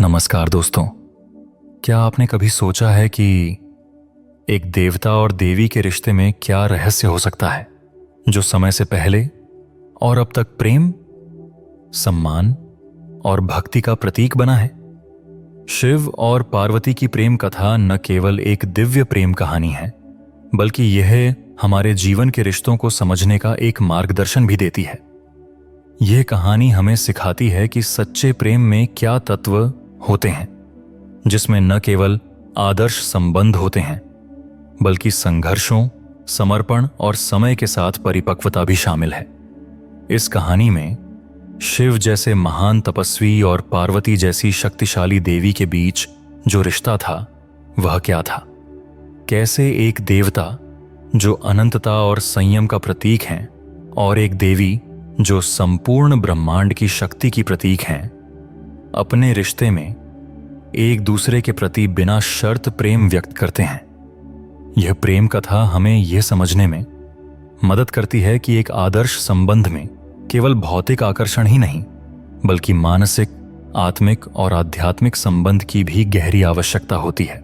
नमस्कार दोस्तों। क्या आपने कभी सोचा है कि एक देवता और देवी के रिश्ते में क्या रहस्य हो सकता है जो समय से पहले और अब तक प्रेम, सम्मान और भक्ति का प्रतीक बना है? शिव और पार्वती की प्रेम कथा न केवल एक दिव्य प्रेम कहानी है, बल्कि यह हमारे जीवन के रिश्तों को समझने का एक मार्गदर्शन भी देती है। यह कहानी हमें सिखाती है कि सच्चे प्रेम में क्या तत्व होते हैं, जिसमें न केवल आदर्श संबंध होते हैं, बल्कि संघर्षों, समर्पण और समय के साथ परिपक्वता भी शामिल है। इस कहानी में शिव जैसे महान तपस्वी और पार्वती जैसी शक्तिशाली देवी के बीच जो रिश्ता था, वह क्या था? कैसे एक देवता जो अनंतता और संयम का प्रतीक हैं और एक देवी जो संपूर्ण ब्रह्मांड की शक्ति की प्रतीक हैं, अपने रिश्ते में एक दूसरे के प्रति बिना शर्त प्रेम व्यक्त करते हैं। यह प्रेम कथा हमें यह समझने में मदद करती है कि एक आदर्श संबंध में केवल भौतिक आकर्षण ही नहीं, बल्कि मानसिक, आत्मिक और आध्यात्मिक संबंध की भी गहरी आवश्यकता होती है।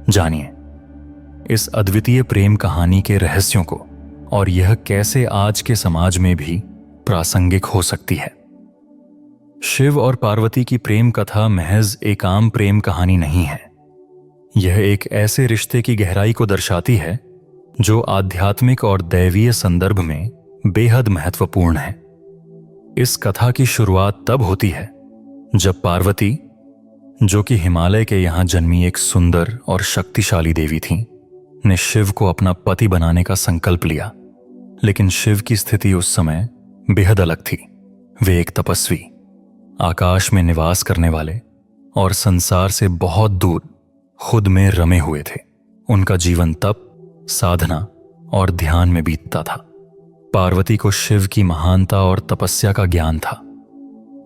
जानिए इस अद्वितीय प्रेम कहानी के रहस्यों को और यह कैसे आज के समाज में भी प्रासंगिक हो सकती है। शिव और पार्वती की प्रेम कथा महज एक आम प्रेम कहानी नहीं है। यह एक ऐसे रिश्ते की गहराई को दर्शाती है जो आध्यात्मिक और दैवीय संदर्भ में बेहद महत्वपूर्ण है। इस कथा की शुरुआत तब होती है जब पार्वती, जो कि हिमालय के यहां जन्मी एक सुंदर और शक्तिशाली देवी थीं, ने शिव को अपना पति बनाने का संकल्प लिया। लेकिन शिव की स्थिति उस समय बेहद अलग थी। वे एक तपस्वी, आकाश में निवास करने वाले और संसार से बहुत दूर खुद में रमे हुए थे। उनका जीवन तप, साधना और ध्यान में बीतता था। पार्वती को शिव की महानता और तपस्या का ज्ञान था।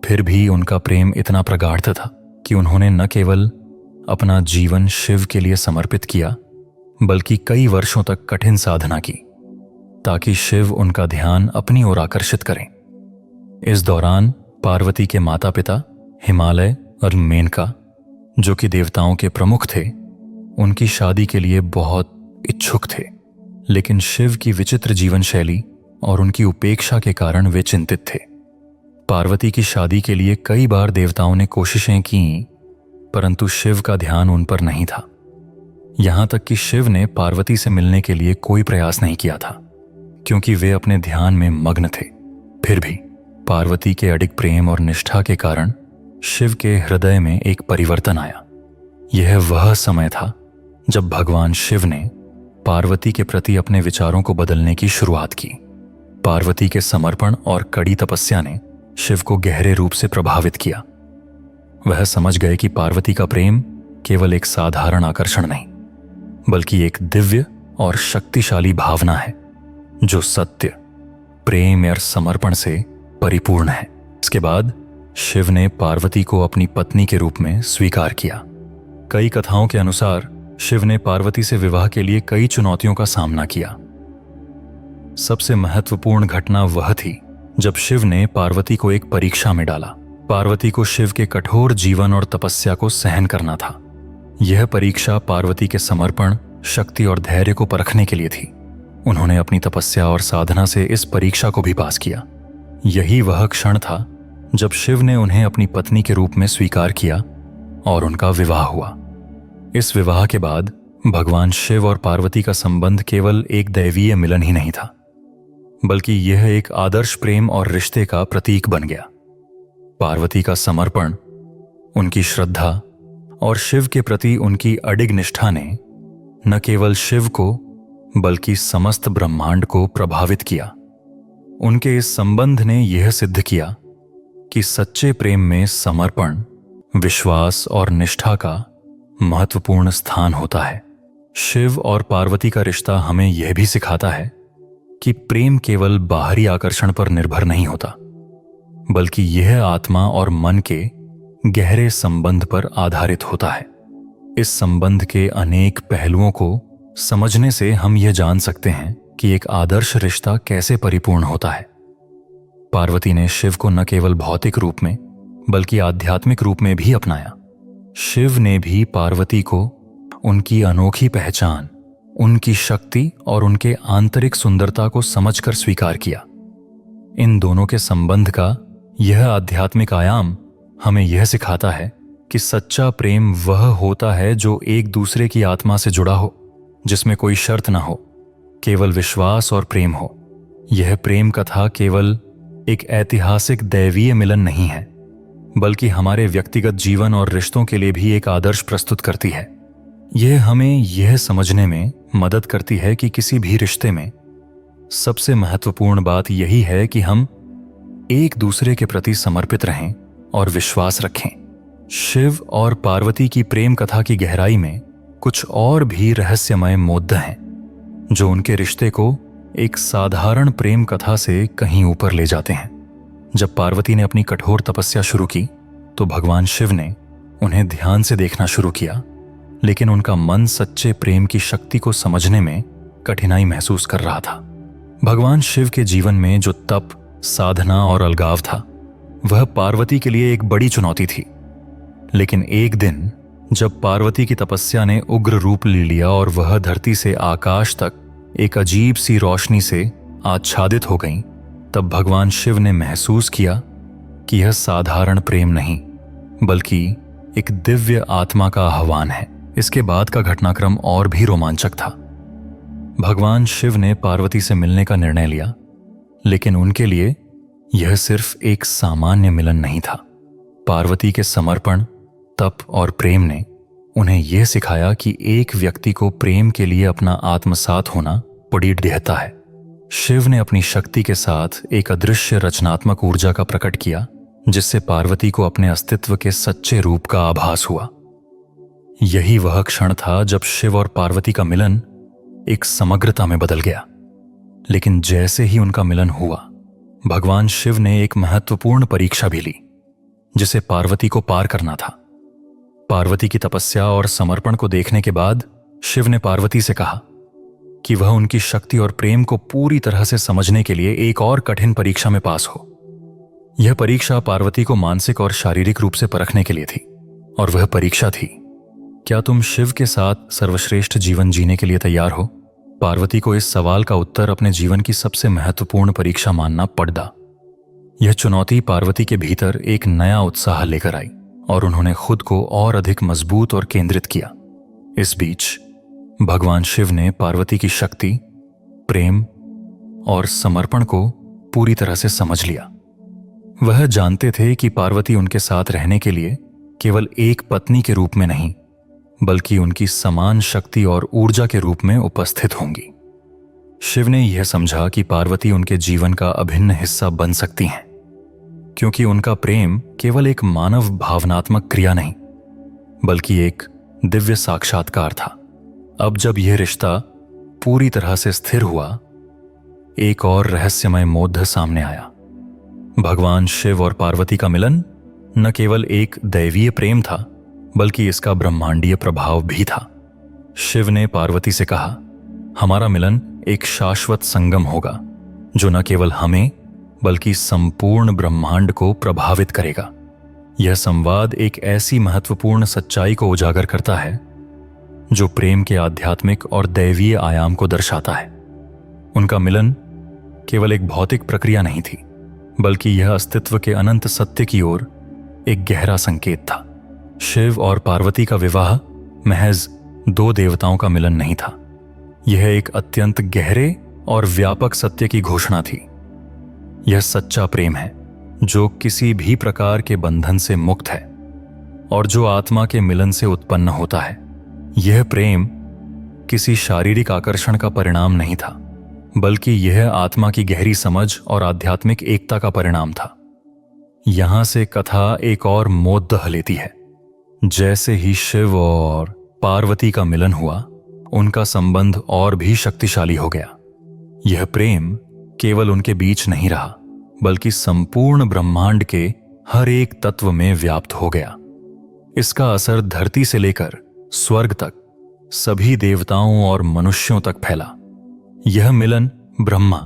फिर भी उनका प्रेम इतना प्रगाढ़ था कि उन्होंने न केवल अपना जीवन शिव के लिए समर्पित किया, बल्कि कई वर्षों तक कठिन साधना की ताकि शिव उनका ध्यान अपनी ओर आकर्षित करें। इस दौरान पार्वती के माता पिता हिमालय और मेनका, जो कि देवताओं के प्रमुख थे, उनकी शादी के लिए बहुत इच्छुक थे। लेकिन शिव की विचित्र जीवन शैली और उनकी उपेक्षा के कारण वे चिंतित थे। पार्वती की शादी के लिए कई बार देवताओं ने कोशिशें की, परंतु शिव का ध्यान उन पर नहीं था। यहां तक कि शिव ने पार्वती से मिलने के लिए कोई प्रयास नहीं किया था, क्योंकि वे अपने ध्यान में मग्न थे। फिर भी पार्वती के अडिग प्रेम और निष्ठा के कारण शिव के हृदय में एक परिवर्तन आया। यह वह समय था जब भगवान शिव ने पार्वती के प्रति अपने विचारों को बदलने की शुरुआत की। पार्वती के समर्पण और कड़ी तपस्या ने शिव को गहरे रूप से प्रभावित किया। वह समझ गए कि पार्वती का प्रेम केवल एक साधारण आकर्षण नहीं, बल्कि एक दिव्य और शक्तिशाली भावना है जो सत्य, प्रेम और समर्पण से परिपूर्ण है। इसके बाद शिव ने पार्वती को अपनी पत्नी के रूप में स्वीकार किया। कई कथाओं के अनुसार शिव ने पार्वती से विवाह के लिए कई चुनौतियों का सामना किया। सबसे महत्वपूर्ण घटना वह थी जब शिव ने पार्वती को एक परीक्षा में डाला। पार्वती को शिव के कठोर जीवन और तपस्या को सहन करना था। यह परीक्षा पार्वती के समर्पण, शक्ति और धैर्य को परखने के लिए थी। उन्होंने अपनी तपस्या और साधना से इस परीक्षा को भी पास किया। यही वह क्षण था जब शिव ने उन्हें अपनी पत्नी के रूप में स्वीकार किया और उनका विवाह हुआ। इस विवाह के बाद भगवान शिव और पार्वती का संबंध केवल एक दैवीय मिलन ही नहीं था, बल्कि यह एक आदर्श प्रेम और रिश्ते का प्रतीक बन गया। पार्वती का समर्पण, उनकी श्रद्धा और शिव के प्रति उनकी अडिग निष्ठा ने न केवल शिव को बल्कि समस्त ब्रह्मांड को प्रभावित किया। उनके इस संबंध ने यह सिद्ध किया कि सच्चे प्रेम में समर्पण, विश्वास और निष्ठा का महत्वपूर्ण स्थान होता है। शिव और पार्वती का रिश्ता हमें यह भी सिखाता है कि प्रेम केवल बाहरी आकर्षण पर निर्भर नहीं होता, बल्कि यह आत्मा और मन के गहरे संबंध पर आधारित होता है। इस संबंध के अनेक पहलुओं को समझने से हम यह जान सकते हैं कि एक आदर्श रिश्ता कैसे परिपूर्ण होता है। पार्वती ने शिव को न केवल भौतिक रूप में बल्कि आध्यात्मिक रूप में भी अपनाया। शिव ने भी पार्वती को उनकी अनोखी पहचान, उनकी शक्ति और उनके आंतरिक सुंदरता को समझकर स्वीकार किया। इन दोनों के संबंध का यह आध्यात्मिक आयाम हमें यह सिखाता है कि सच्चा प्रेम वह होता है जो एक दूसरे की आत्मा से जुड़ा हो, जिसमें कोई शर्त ना हो, केवल विश्वास और प्रेम हो। यह प्रेम कथा केवल एक ऐतिहासिक दैवीय मिलन नहीं है, बल्कि हमारे व्यक्तिगत जीवन और रिश्तों के लिए भी एक आदर्श प्रस्तुत करती है। यह हमें यह समझने में मदद करती है कि किसी भी रिश्ते में सबसे महत्वपूर्ण बात यही है कि हम एक दूसरे के प्रति समर्पित रहें और विश्वास रखें। शिव और पार्वती की प्रेम कथा की गहराई में कुछ और भी रहस्यमय मोद्दा हैं, जो उनके रिश्ते को एक साधारण प्रेम कथा से कहीं ऊपर ले जाते हैं। जब पार्वती ने अपनी कठोर तपस्या शुरू की तो भगवान शिव ने उन्हें ध्यान से देखना शुरू किया, लेकिन उनका मन सच्चे प्रेम की शक्ति को समझने में कठिनाई महसूस कर रहा था। भगवान शिव के जीवन में जो तप, साधना और अलगाव था, वह पार्वती के लिए एक बड़ी चुनौती थी। लेकिन एक दिन जब पार्वती की तपस्या ने उग्र रूप ले लिया और वह धरती से आकाश तक एक अजीब सी रोशनी से आच्छादित हो गईं, तब भगवान शिव ने महसूस किया कि यह साधारण प्रेम नहीं, बल्कि एक दिव्य आत्मा का आह्वान है। इसके बाद का घटनाक्रम और भी रोमांचक था। भगवान शिव ने पार्वती से मिलने का निर्णय लिया, लेकिन उनके लिए यह सिर्फ एक सामान्य मिलन नहीं था। पार्वती के समर्पण, तप और प्रेम ने उन्हें यह सिखाया कि एक व्यक्ति को प्रेम के लिए अपना आत्मसात होना बड़ी दृढ़ता है। शिव ने अपनी शक्ति के साथ एक अदृश्य रचनात्मक ऊर्जा का प्रकट किया, जिससे पार्वती को अपने अस्तित्व के सच्चे रूप का आभास हुआ। यही वह क्षण था जब शिव और पार्वती का मिलन एक समग्रता में बदल गया। लेकिन जैसे ही उनका मिलन हुआ, भगवान शिव ने एक महत्वपूर्ण परीक्षा भी ली, जिसे पार्वती को पार करना था। पार्वती की तपस्या और समर्पण को देखने के बाद शिव ने पार्वती से कहा कि वह उनकी शक्ति और प्रेम को पूरी तरह से समझने के लिए एक और कठिन परीक्षा में पास हो। यह परीक्षा पार्वती को मानसिक और शारीरिक रूप से परखने के लिए थी, और वह परीक्षा थी, क्या तुम शिव के साथ सर्वश्रेष्ठ जीवन जीने के लिए तैयार हो? पार्वती को इस सवाल का उत्तर अपने जीवन की सबसे महत्वपूर्ण परीक्षा मानना पड़ा। यह चुनौती पार्वती के भीतर एक नया उत्साह लेकर आई और उन्होंने खुद को और अधिक मजबूत और केंद्रित किया। इस बीच भगवान शिव ने पार्वती की शक्ति, प्रेम और समर्पण को पूरी तरह से समझ लिया। वह जानते थे कि पार्वती उनके साथ रहने के लिए केवल एक पत्नी के रूप में नहीं, बल्कि उनकी समान शक्ति और ऊर्जा के रूप में उपस्थित होंगी। शिव ने यह समझा कि पार्वती उनके जीवन का अभिन्न हिस्सा बन सकती हैं, क्योंकि उनका प्रेम केवल एक मानव भावनात्मक क्रिया नहीं, बल्कि एक दिव्य साक्षात्कार था। अब जब यह रिश्ता पूरी तरह से स्थिर हुआ, एक और रहस्यमय मोद्दा सामने आया। भगवान शिव और पार्वती का मिलन न केवल एक दैवीय प्रेम था, बल्कि इसका ब्रह्मांडीय प्रभाव भी था। शिव ने पार्वती से कहा, हमारा मिलन एक शाश्वत संगम होगा, जो न केवल हमें बल्कि संपूर्ण ब्रह्मांड को प्रभावित करेगा। यह संवाद एक ऐसी महत्वपूर्ण सच्चाई को उजागर करता है जो प्रेम के आध्यात्मिक और दैवीय आयाम को दर्शाता है। उनका मिलन केवल एक भौतिक प्रक्रिया नहीं थी, बल्कि यह अस्तित्व के अनंत सत्य की ओर एक गहरा संकेत था। शिव और पार्वती का विवाह महज दो देवताओं का मिलन नहीं था, यह एक अत्यंत गहरे और व्यापक सत्य की घोषणा थी। यह सच्चा प्रेम है जो किसी भी प्रकार के बंधन से मुक्त है और जो आत्मा के मिलन से उत्पन्न होता है। यह प्रेम किसी शारीरिक आकर्षण का परिणाम नहीं था, बल्कि यह आत्मा की गहरी समझ और आध्यात्मिक एकता का परिणाम था। यहां से कथा एक और मोद्दा लेती है। जैसे ही शिव और पार्वती का मिलन हुआ, उनका संबंध और भी शक्तिशाली हो गया। यह प्रेम केवल उनके बीच नहीं रहा, बल्कि संपूर्ण ब्रह्मांड के हर एक तत्व में व्याप्त हो गया। इसका असर धरती से लेकर स्वर्ग तक सभी देवताओं और मनुष्यों तक फैला। यह मिलन ब्रह्मा,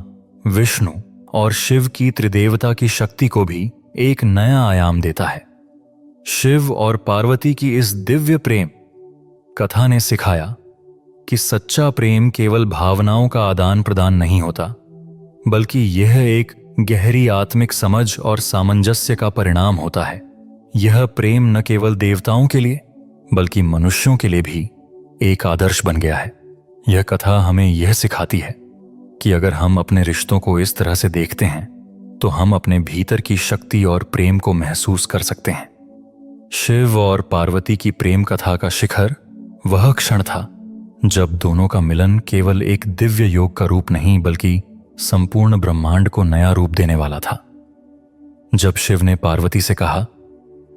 विष्णु और शिव की त्रिदेवता की शक्ति को भी एक नया आयाम देता है। शिव और पार्वती की इस दिव्य प्रेम कथा ने सिखाया कि सच्चा प्रेम केवल भावनाओं का आदान प्रदान नहीं होता, बल्कि यह एक गहरी आत्मिक समझ और सामंजस्य का परिणाम होता है। यह प्रेम न केवल देवताओं के लिए बल्कि मनुष्यों के लिए भी एक आदर्श बन गया है। यह कथा हमें यह सिखाती है कि अगर हम अपने रिश्तों को इस तरह से देखते हैं तो हम अपने भीतर की शक्ति और प्रेम को महसूस कर सकते हैं। शिव और पार्वती की प्रेम कथा का शिखर वह क्षण था जब दोनों का मिलन केवल एक दिव्य योग का रूप नहीं बल्कि संपूर्ण ब्रह्मांड को नया रूप देने वाला था। जब शिव ने पार्वती से कहा,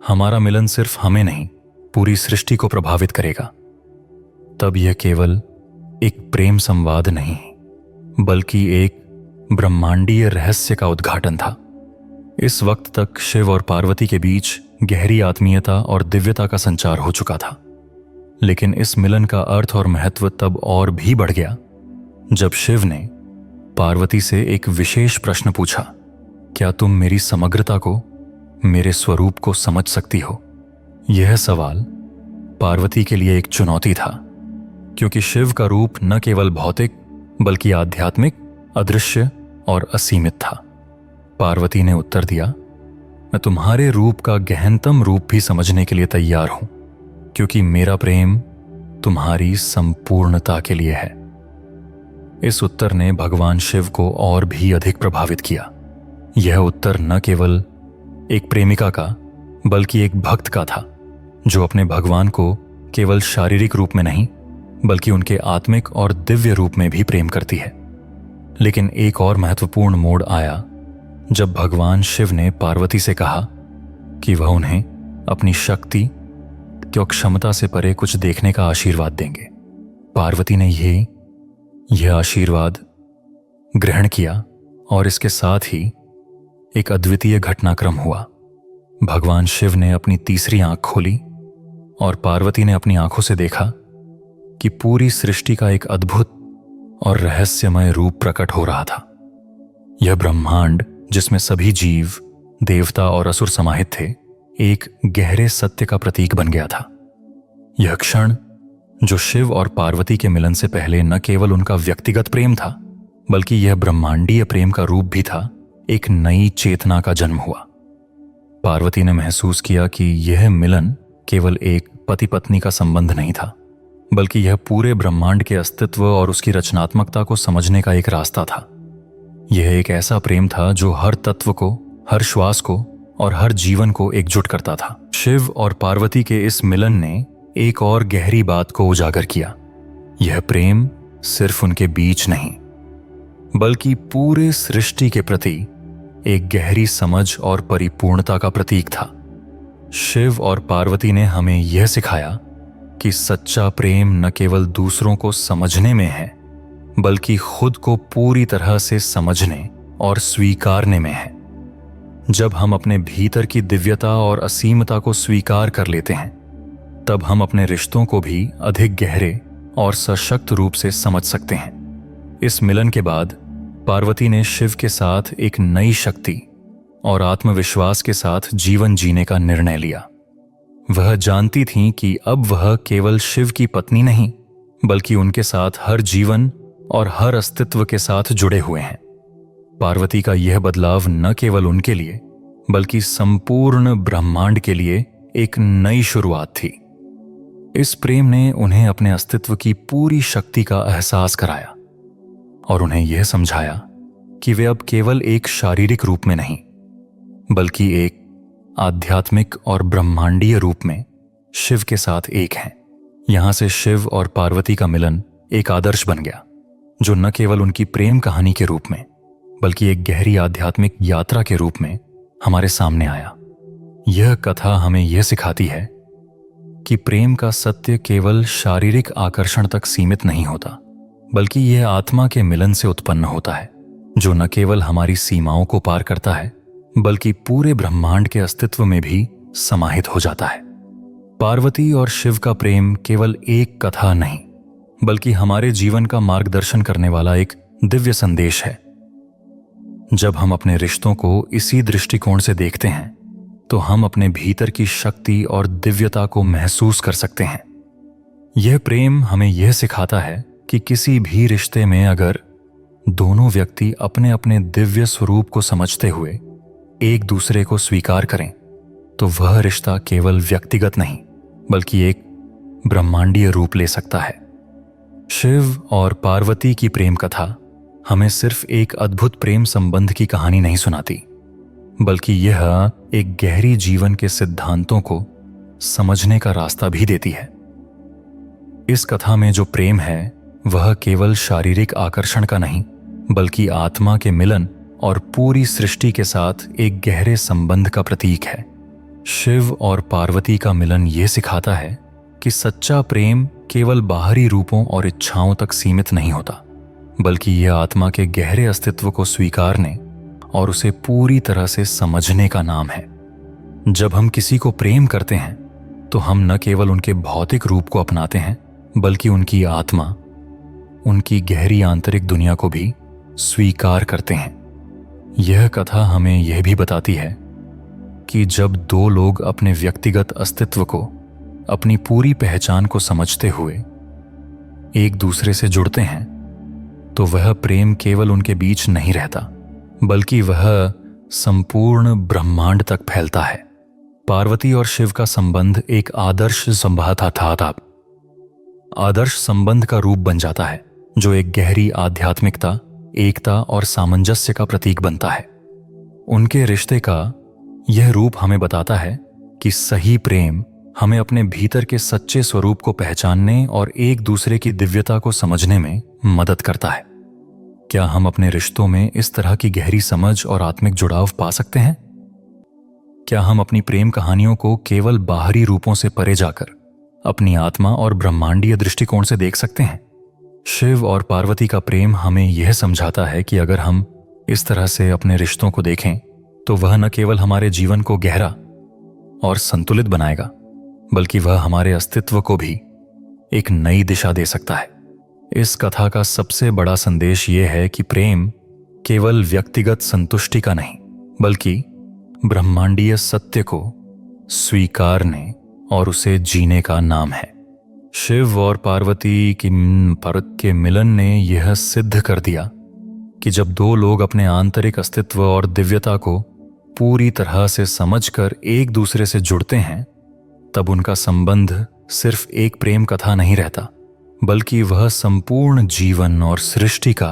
हमारा मिलन सिर्फ हमें नहीं पूरी सृष्टि को प्रभावित करेगा, तब यह केवल एक प्रेम संवाद नहीं बल्कि एक ब्रह्मांडीय रहस्य का उद्घाटन था। इस वक्त तक शिव और पार्वती के बीच गहरी आत्मीयता और दिव्यता का संचार हो चुका था, लेकिन इस मिलन का अर्थ और महत्व तब और भी बढ़ गया जब शिव ने पार्वती से एक विशेष प्रश्न पूछा, क्या तुम मेरी समग्रता को, मेरे स्वरूप को समझ सकती हो? यह सवाल पार्वती के लिए एक चुनौती था, क्योंकि शिव का रूप न केवल भौतिक बल्कि आध्यात्मिक, अदृश्य और असीमित था। पार्वती ने उत्तर दिया, मैं तुम्हारे रूप का गहनतम रूप भी समझने के लिए तैयार हूं, क्योंकि मेरा प्रेम तुम्हारी संपूर्णता के लिए है। इस उत्तर ने भगवान शिव को और भी अधिक प्रभावित किया। यह उत्तर न केवल एक प्रेमिका का बल्कि एक भक्त का था, जो अपने भगवान को केवल शारीरिक रूप में नहीं बल्कि उनके आत्मिक और दिव्य रूप में भी प्रेम करती है। लेकिन एक और महत्वपूर्ण मोड़ आया जब भगवान शिव ने पार्वती से कहा कि वह उन्हें अपनी शक्ति और क्षमता से परे कुछ देखने का आशीर्वाद देंगे। पार्वती ने यह आशीर्वाद ग्रहण किया और इसके साथ ही एक अद्वितीय घटनाक्रम हुआ। भगवान शिव ने अपनी तीसरी आंख खोली और पार्वती ने अपनी आंखों से देखा कि पूरी सृष्टि का एक अद्भुत और रहस्यमय रूप प्रकट हो रहा था। यह ब्रह्मांड, जिसमें सभी जीव, देवता और असुर समाहित थे, एक गहरे सत्य का प्रतीक बन गया था। यह क्षण, जो शिव और पार्वती के मिलन से पहले न केवल उनका व्यक्तिगत प्रेम था बल्कि यह ब्रह्मांडीय प्रेम का रूप भी था, एक नई चेतना का जन्म हुआ। पार्वती ने महसूस किया कि यह मिलन केवल एक पति पत्नी का संबंध नहीं था, बल्कि यह पूरे ब्रह्मांड के अस्तित्व और उसकी रचनात्मकता को समझने का एक रास्ता था। यह एक ऐसा प्रेम था जो हर तत्व को, हर श्वास को और हर जीवन को एकजुट करता था। शिव और पार्वती के इस मिलन ने एक और गहरी बात को उजागर किया। यह प्रेम सिर्फ उनके बीच नहीं बल्कि पूरे सृष्टि के प्रति एक गहरी समझ और परिपूर्णता का प्रतीक था। शिव और पार्वती ने हमें यह सिखाया कि सच्चा प्रेम न केवल दूसरों को समझने में है बल्कि खुद को पूरी तरह से समझने और स्वीकारने में है। जब हम अपने भीतर की दिव्यता और असीमता को स्वीकार कर लेते हैं, तब हम अपने रिश्तों को भी अधिक गहरे और सशक्त रूप से समझ सकते हैं। इस मिलन के बाद पार्वती ने शिव के साथ एक नई शक्ति और आत्मविश्वास के साथ जीवन जीने का निर्णय लिया। वह जानती थीं कि अब वह केवल शिव की पत्नी नहीं बल्कि उनके साथ हर जीवन और हर अस्तित्व के साथ जुड़े हुए हैं। पार्वती का यह बदलाव न केवल उनके लिए बल्कि संपूर्ण ब्रह्मांड के लिए एक नई शुरुआत थी। इस प्रेम ने उन्हें अपने अस्तित्व की पूरी शक्ति का एहसास कराया और उन्हें यह समझाया कि वे अब केवल एक शारीरिक रूप में नहीं बल्कि एक आध्यात्मिक और ब्रह्मांडीय रूप में शिव के साथ एक हैं। यहां से शिव और पार्वती का मिलन एक आदर्श बन गया, जो न केवल उनकी प्रेम कहानी के रूप में बल्कि एक गहरी आध्यात्मिक यात्रा के रूप में हमारे सामने आया। यह कथा हमें यह सिखाती है कि प्रेम का सत्य केवल शारीरिक आकर्षण तक सीमित नहीं होता बल्कि यह आत्मा के मिलन से उत्पन्न होता है, जो न केवल हमारी सीमाओं को पार करता है बल्कि पूरे ब्रह्मांड के अस्तित्व में भी समाहित हो जाता है। पार्वती और शिव का प्रेम केवल एक कथा नहीं बल्कि हमारे जीवन का मार्गदर्शन करने वाला एक दिव्य संदेश है। जब हम अपने रिश्तों को इसी दृष्टिकोण से देखते हैं, तो हम अपने भीतर की शक्ति और दिव्यता को महसूस कर सकते हैं। यह प्रेम हमें यह सिखाता है कि किसी भी रिश्ते में अगर दोनों व्यक्ति अपने अपने दिव्य स्वरूप को समझते हुए एक दूसरे को स्वीकार करें, तो वह रिश्ता केवल व्यक्तिगत नहीं बल्कि एक ब्रह्मांडीय रूप ले सकता है। शिव और पार्वती की प्रेम कथा हमें सिर्फ एक अद्भुत प्रेम संबंध की कहानी नहीं सुनाती, बल्कि यह एक गहरी जीवन के सिद्धांतों को समझने का रास्ता भी देती है। इस कथा में जो प्रेम है वह केवल शारीरिक आकर्षण का नहीं बल्कि आत्मा के मिलन और पूरी सृष्टि के साथ एक गहरे संबंध का प्रतीक है। शिव और पार्वती का मिलन ये सिखाता है कि सच्चा प्रेम केवल बाहरी रूपों और इच्छाओं तक सीमित नहीं होता, बल्कि यह आत्मा के गहरे अस्तित्व को स्वीकारने और उसे पूरी तरह से समझने का नाम है। जब हम किसी को प्रेम करते हैं तो हम न केवल उनके भौतिक रूप को अपनाते हैं बल्कि उनकी आत्मा, उनकी गहरी आंतरिक दुनिया को भी स्वीकार करते हैं। यह कथा हमें यह भी बताती है कि जब दो लोग अपने व्यक्तिगत अस्तित्व को, अपनी पूरी पहचान को समझते हुए एक दूसरे से जुड़ते हैं, तो वह प्रेम केवल उनके बीच नहीं रहता बल्कि वह संपूर्ण ब्रह्मांड तक फैलता है। पार्वती और शिव का संबंध एक आदर्श संबंध था। आदर्श संबंध का रूप बन जाता है जो एक गहरी आध्यात्मिकता, एकता और सामंजस्य का प्रतीक बनता है। उनके रिश्ते का यह रूप हमें बताता है कि सही प्रेम हमें अपने भीतर के सच्चे स्वरूप को पहचानने और एक दूसरे की दिव्यता को समझने में मदद करता है। क्या हम अपने रिश्तों में इस तरह की गहरी समझ और आत्मिक जुड़ाव पा सकते हैं? क्या हम अपनी प्रेम कहानियों को केवल बाहरी रूपों से परे जाकर अपनी आत्मा और ब्रह्मांडीय दृष्टिकोण से देख सकते हैं? शिव और पार्वती का प्रेम हमें यह समझाता है कि अगर हम इस तरह से अपने रिश्तों को देखें तो वह न केवल हमारे जीवन को गहरा और संतुलित बनाएगा बल्कि वह हमारे अस्तित्व को भी एक नई दिशा दे सकता है। इस कथा का सबसे बड़ा संदेश यह है कि प्रेम केवल व्यक्तिगत संतुष्टि का नहीं बल्कि ब्रह्मांडीय सत्य को स्वीकारने और उसे जीने का नाम है। शिव और पार्वती के मिलन ने यह सिद्ध कर दिया कि जब दो लोग अपने आंतरिक अस्तित्व और दिव्यता को पूरी तरह से समझकर एक दूसरे से जुड़ते हैं, तब उनका संबंध सिर्फ एक प्रेम कथा नहीं रहता बल्कि वह संपूर्ण जीवन और सृष्टि का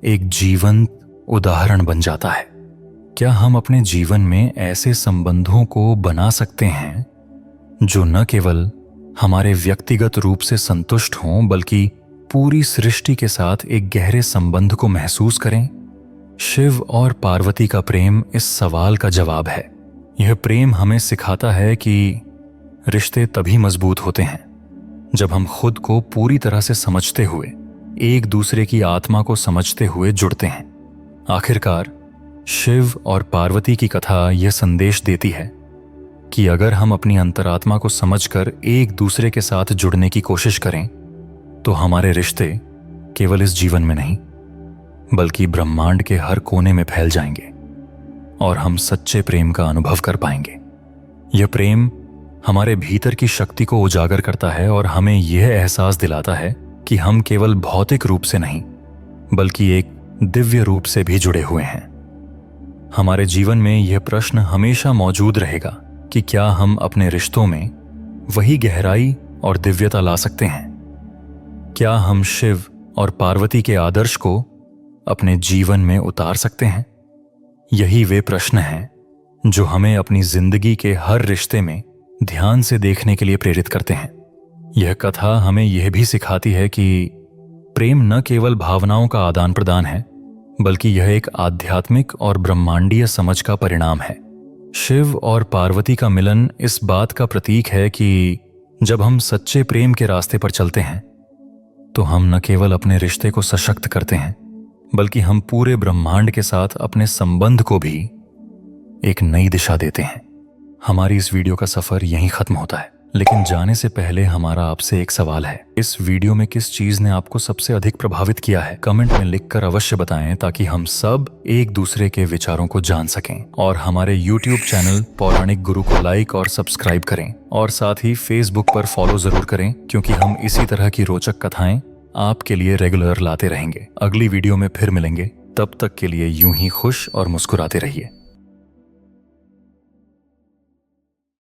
एक जीवंत उदाहरण बन जाता है। क्या हम अपने जीवन में ऐसे संबंधों को बना सकते हैं जो न केवल हमारे व्यक्तिगत रूप से संतुष्ट हों बल्कि पूरी सृष्टि के साथ एक गहरे संबंध को महसूस करें? शिव और पार्वती का प्रेम इस सवाल का जवाब है। यह प्रेम हमें सिखाता है कि रिश्ते तभी मजबूत होते हैं जब हम खुद को पूरी तरह से समझते हुए एक दूसरे की आत्मा को समझते हुए जुड़ते हैं। आखिरकार शिव और पार्वती की कथा यह संदेश देती है कि अगर हम अपनी अंतरात्मा को समझकर एक दूसरे के साथ जुड़ने की कोशिश करें तो हमारे रिश्ते केवल इस जीवन में नहीं बल्कि ब्रह्मांड के हर कोने में फैल जाएंगे और हम सच्चे प्रेम का अनुभव कर पाएंगे। यह प्रेम हमारे भीतर की शक्ति को उजागर करता है और हमें यह एहसास दिलाता है कि हम केवल भौतिक रूप से नहीं बल्कि एक दिव्य रूप से भी जुड़े हुए हैं। हमारे जीवन में यह प्रश्न हमेशा मौजूद रहेगा कि क्या हम अपने रिश्तों में वही गहराई और दिव्यता ला सकते हैं? क्या हम शिव और पार्वती के आदर्श को अपने जीवन में उतार सकते हैं? यही वे प्रश्न हैं जो हमें अपनी जिंदगी के हर रिश्ते में ध्यान से देखने के लिए प्रेरित करते हैं। यह कथा हमें यह भी सिखाती है कि प्रेम न केवल भावनाओं का आदान प्रदान है बल्कि यह एक आध्यात्मिक और ब्रह्मांडीय समझ का परिणाम है। शिव और पार्वती का मिलन इस बात का प्रतीक है कि जब हम सच्चे प्रेम के रास्ते पर चलते हैं तो हम न केवल अपने रिश्ते को सशक्त करते हैं बल्कि हम पूरे ब्रह्मांड के साथ अपने संबंध को भी एक नई दिशा देते हैं। हमारी इस वीडियो का सफर यहीं खत्म होता है, लेकिन जाने से पहले हमारा आपसे एक सवाल है, इस वीडियो में किस चीज ने आपको सबसे अधिक प्रभावित किया है? कमेंट में लिखकर अवश्य बताएं ताकि हम सब एक दूसरे के विचारों को जान सकें। और हमारे YouTube चैनल पौराणिक गुरु को लाइक और सब्सक्राइब करें, और साथ ही Facebook पर फॉलो जरूर करें, क्योंकि हम इसी तरह की रोचक कथाएं आपके लिए रेगुलर लाते रहेंगे। अगली वीडियो में फिर मिलेंगे, तब तक के लिए यूं ही खुश और मुस्कुराते रहिए।